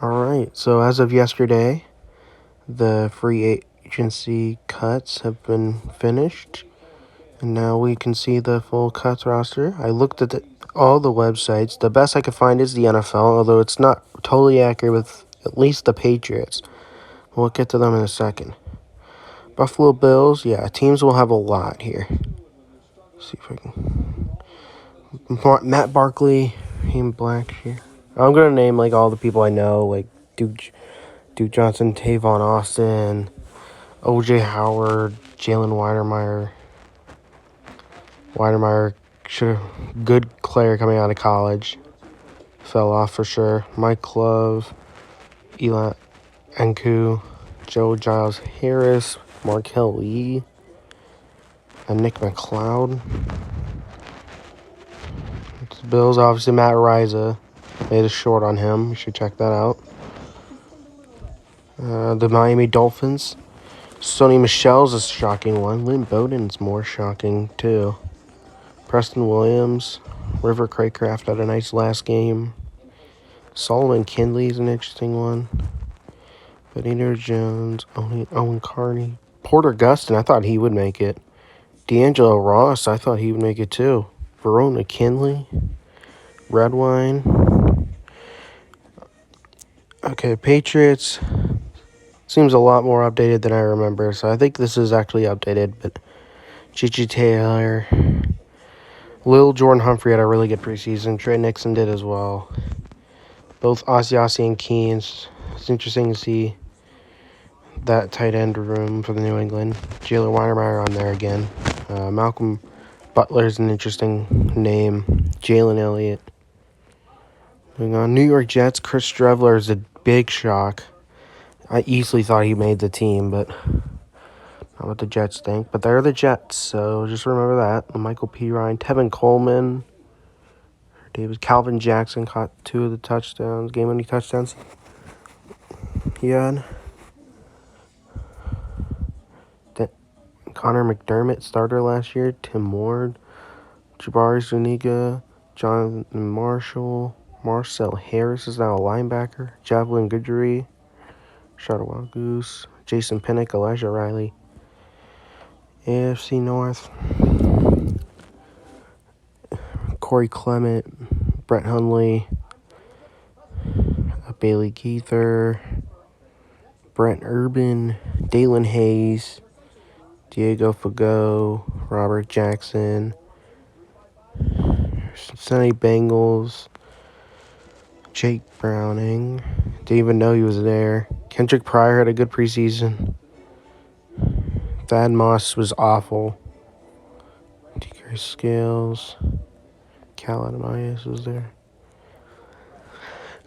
All right, so as of yesterday, the free agency cuts have been finished, and now we can see the full cuts roster. I looked at all the websites. The best I could find is the NFL, although it's not totally accurate with at least the Patriots. We'll get to them in a second. Buffalo Bills, yeah, teams will have a lot here. Let's see if I can. Matt Barkley, Haim Black here. I'm gonna name like all the people I know, like Duke Johnson, Tavon Austin, O.J. Howard, Jalen Weidermeyer. Weidermeyer should have good player coming out of college. Fell off for sure. Mike Love, Eli Anku, Joe Giles Harris, Markel Lee, and Nick McLeod. The Bills, obviously Matt Riza. Made a short on him. You should check that out. The Miami Dolphins. Sony Michel's a shocking one. Lynn Bowden's more shocking, too. Preston Williams. River Craycraft had a nice last game. Solomon Kindley's an interesting one. Benito Jones. Owen Carney. Porter Gustin, I thought he would make it. D'Angelo Ross, I thought he would make it, too. Verona Kinley. Redwine. Okay, Patriots. Seems a lot more updated than I remember, so I think this is actually updated, but Gigi Taylor, Lil Jordan Humphrey had a really good preseason. Trey Nixon did as well. Both Asiasi and Keens. It's interesting to see that tight end room for the New England. Jalen Weidermeyer on there again. Malcolm Butler's an interesting name. Jalen Elliott. Moving on, New York Jets. Chris Streveler is a big shock. I easily thought he made the team, but not what the Jets think. But they're the Jets, so just remember that. Michael P. Ryan, Tevin Coleman, Calvin Jackson caught 2 of the touchdowns, game-winning touchdowns. He had Connor McDermott, starter last year. Tim Ward, Jabari Zuniga, Jonathan Marshall, Marcel Harris is now a linebacker. Javelin Goodry, Shadow Wild Goose, Jason Pinnock, Elijah Riley. AFC North, Corey Clement, Brett Hundley, Bailey Geether, Brent Urban, Dalen Hayes, Diego Fago, Robert Jackson, Cincinnati Bengals, Jake Browning. Didn't even know he was there. Kendrick Pryor had a good preseason. Thad Moss was awful. T. Scales. Cal Adamias was there.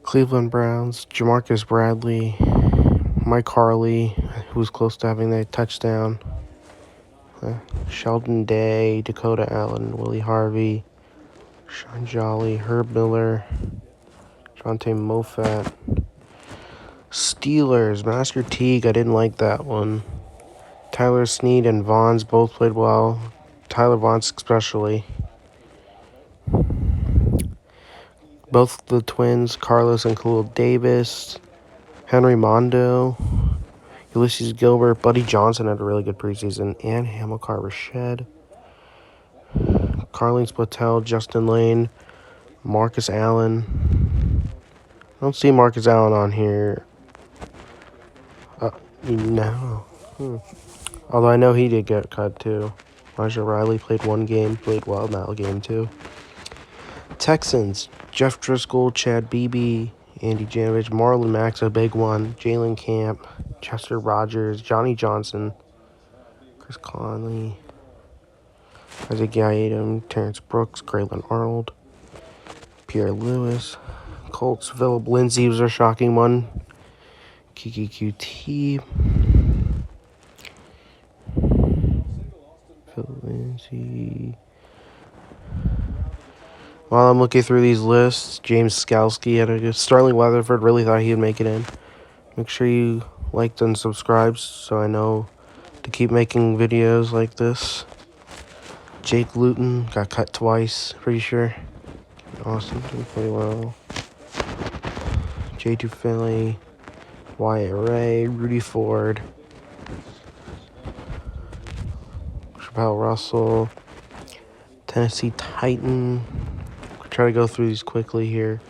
Cleveland Browns. Jamarcus Bradley. Mike Harley, who was close to having that touchdown. Sheldon Day. Dakota Allen. Willie Harvey. Sean Jolly. Herb Miller. Jonte Moffat. Steelers. Master Teague. I didn't like that one. Tyler Snead and Vaughns both played well. Tyler Vaughns especially. Both the twins, Carlos and Khalil Davis. Henry Mondo. Ulysses Gilbert. Buddy Johnson had a really good preseason. And Hamilcar Rashed. Carlene Splatel. Justin Lane. Marcus Allen. I don't see Marcus Allen on here. No. Although I know he did get cut too. Elijah Riley played one game, played well in that game too. Texans, Jeff Driscoll, Chad Beebe, Andy Janovich, Marlon Mack's a big one, Jalen Camp, Chester Rogers, Johnny Johnson, Chris Conley, Isaac Yiadom, Terrence Brooks, Graylin Arnold, Pierre Lewis, Colts, Phillip Lindsay was a shocking one, Kiki QT, Lindsay. While I'm looking through these lists, James Skalski had a good. Sterling Weatherford really thought he'd make it in. Make sure you liked and subscribed so I know to keep making videos like this. Jake Luton got cut twice, pretty sure. Austin didn't play well. J2 Philly, Wyatt Ray, Rudy Ford, Chappelle Russell, Tennessee Titan. I'll try to go through these quickly here.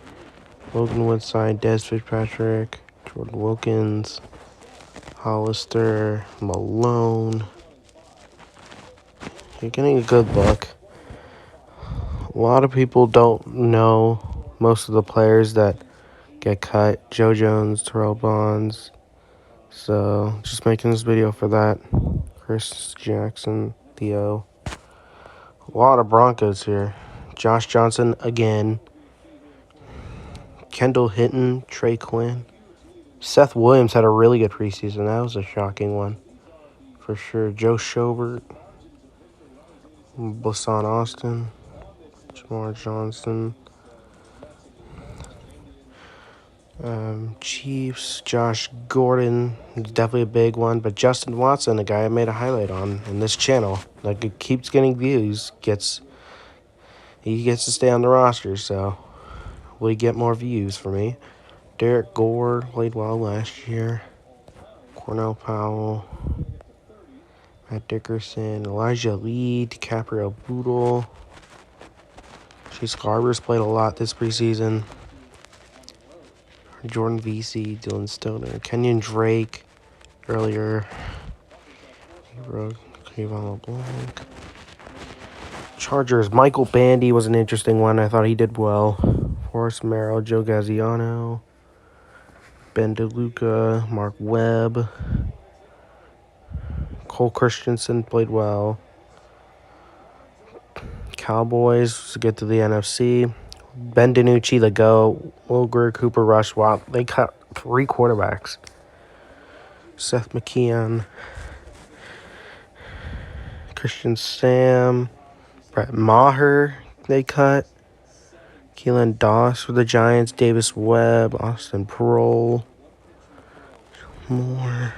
Logan Woodside, Des Fitzpatrick, Jordan Wilkins, Hollister, Malone. You're getting a good look. A lot of people don't know most of the players that get cut. Joe Jones, Terrell Bonds. So just making this video for that. Chris Jackson, Theo. A lot of Broncos here. Josh Johnson again. Kendall Hinton, Trey Quinn. Seth Williams had a really good preseason. That was a shocking one. For sure. Joe Schobert. Blasson Austin. Jamar Johnson. Chiefs. Josh Gordon. Definitely a big one. But Justin Watson, the guy I made a highlight on in this channel. Like, it keeps getting views. He gets to stay on the roster, so will he get more views for me? Derek Gore played well last year. Cornell Powell. Matt Dickerson. Elijah Lee. DiCaprio Boodle. Chase Garbers played a lot this preseason. Jordan Vesey. Dylan Stoner. Kenyon Drake earlier. Kevon LeBlanc. Chargers. Michael Bandy was an interesting one. I thought he did well. Forrest Merrill. Joe Gaziano. Ben DeLuca. Mark Webb. Cole Christensen played well. Cowboys to get to the NFC. Ben DiNucci, the GOAT. Will Greer, Cooper Rush. Wow, they cut 3 quarterbacks. Seth McKeon. Christian Sam. Brett Maher, they cut. Keelan Doss for the Giants. Davis Webb. Austin Prohl. More.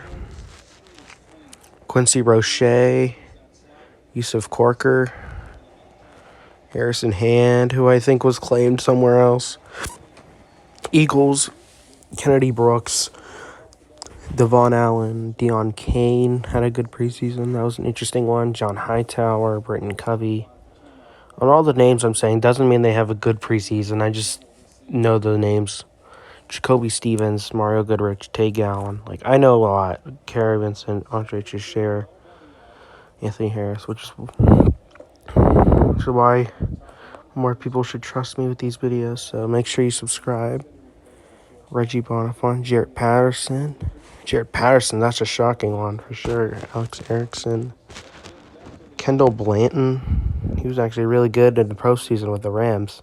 Quincy Roche. Yusuf Corker. Harrison Hand, who I think was claimed somewhere else. Eagles. Kennedy Brooks. Devon Allen. Deion Kane had a good preseason. That was an interesting one. John Hightower. Britton Covey. On all the names I'm saying doesn't mean they have a good preseason. I just know the names. Jacoby Stevens, Mario Goodrich, Tay Gowan. Like, I know a lot. Kerry Vincent, Andre Chishere, Anthony Harris, which is why more people should trust me with these videos. So make sure you subscribe. Reggie Bonifant, Jarrett Patterson. Jarrett Patterson, that's a shocking one for sure. Alex Erickson. Kendall Blanton. He was actually really good in the postseason with the Rams.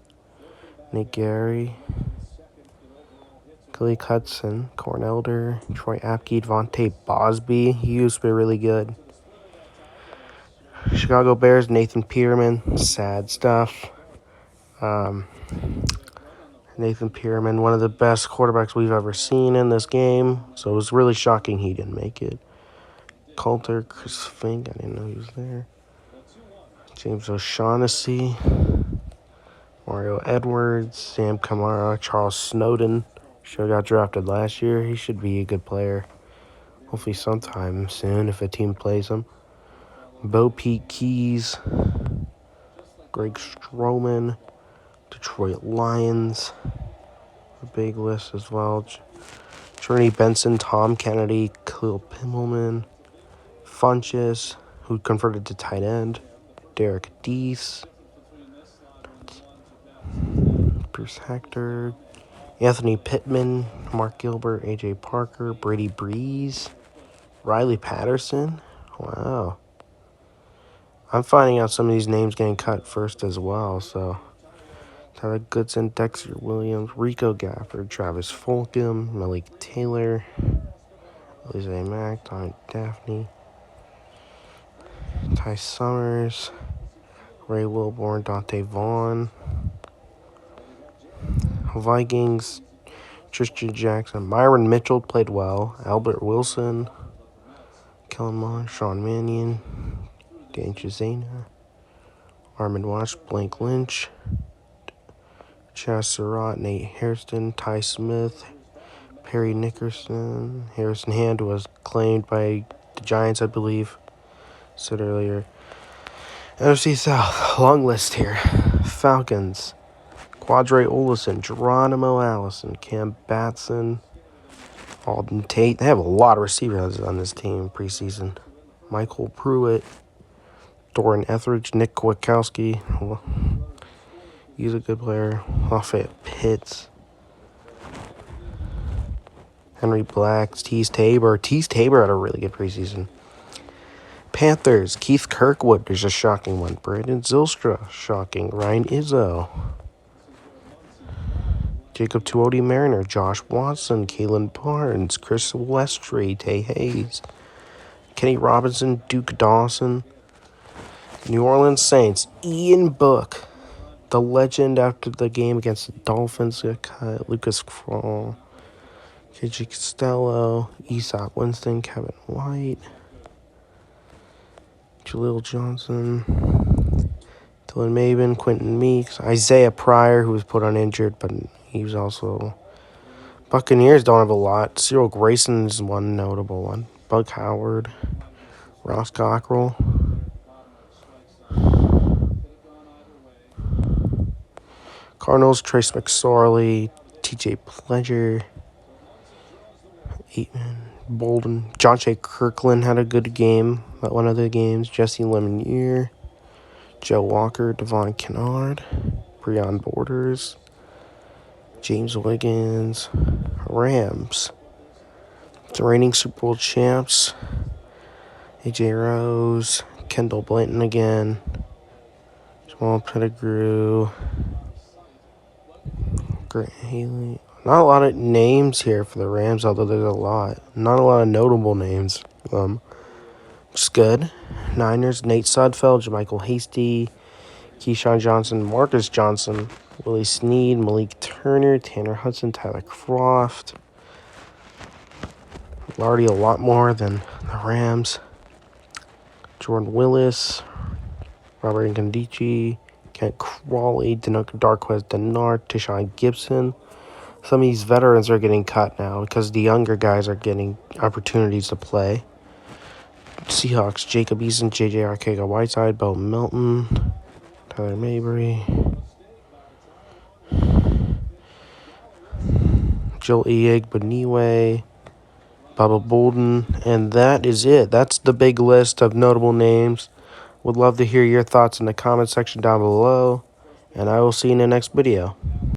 Nick Gary. Glee Hudson, Corn Elder, Troy Apke, Devontae Bosby. He used to be really good. Chicago Bears, Nathan Peterman. Sad stuff. Nathan Peterman, one of the best quarterbacks we've ever seen in this game. So it was really shocking he didn't make it. Coulter, Chris Fink, I didn't know he was there. James O'Shaughnessy. Mario Edwards, Sam Kamara, Charles Snowden. Should got drafted last year. He should be a good player. Hopefully sometime soon if a team plays him. Bo Pete Keys. Greg Stroman. Detroit Lions. A big list as well. Journey Benson, Tom Kennedy, Khalil Pimmelman. Funches, who converted to tight end. Derek Deese. Bruce Hector. Anthony Pittman, Mark Gilbert, A.J. Parker, Brady Breeze, Riley Patterson. Wow. I'm finding out some of these names getting cut first as well. So, Tyler Goodson, Dexter Williams, Rico Gafford, Travis Fulgham, Malik Taylor, Elise Mack, Don Daphne, Ty Summers, Ray Wilborn, Dante Vaughn, Vikings, Tristan Jackson, Myron Mitchell played well, Albert Wilson, Kellen Mond, Sean Mannion, Dan Chazena, Armin Watch, Blake Lynch, Chaz Surratt, Nate Hairston, Ty Smith, Perry Nickerson. Harrison Hand was claimed by the Giants, I believe. Said earlier. NFC South, long list here. Falcons. Quadre Olison, Geronimo Allison, Cam Batson, Alden Tate. They have a lot of receivers on this team preseason. Michael Pruitt, Doran Etheridge, Nick Kwiatkowski. He's a good player. Lafayette Pitts. Henry Black, Tease Tabor. Tease Tabor had a really good preseason. Panthers, Keith Kirkwood. There's a shocking one. Brandon Zylstra, shocking. Ryan Izzo. Jacob Tuodi Mariner, Josh Watson, Kalen Barnes, Chris Westry, Tay Hayes, Kenny Robinson, Duke Dawson, New Orleans Saints, Ian Book, the legend after the game against the Dolphins, Lucas Kroll, KJ Costello, Aesop Winston, Kevin White, Jaleel Johnson, Dylan Maben, Quentin Meeks, Isaiah Pryor, who was put on injured, but he was also... Buccaneers don't have a lot. Cyril Grayson is one notable one. Bug Howard, Ross Cockrell. Cardinals, Trace McSorley, TJ Pledger, Aitman, Bolden. John Shea Kirkland had a good game at one of the games. Jesse Lemonier, Joe Walker, Devon Kennard, Breon Borders, James Wiggins, Rams. The reigning Super Bowl champs, AJ Rose, Kendall Blanton again, Jamal Pettigrew, Grant Haley. Not a lot of names here for the Rams, although there's a lot. Not a lot of notable names. Which is good. Niners, Nate Sudfeld, JaMychal Hasty, Keyshawn Johnson, Marcus Johnson, Willie Snead, Malik Turner, Tanner Hudson, Tyler Croft. Already a lot more than the Rams. Jordan Willis, Robert Nkandichi, Kent Crawley, Darquez Denard, Tishon Gibson. Some of these veterans are getting cut now because the younger guys are getting opportunities to play. Seahawks, Jacob Eason, J.J. Arcega-Whiteside, Bo Melton, Tyler Mabry, Joel Iyegbuniwe, Baba Bolden, and that is it. That's the big list of notable names. Would love to hear your thoughts in the comment section down below, and I will see you in the next video.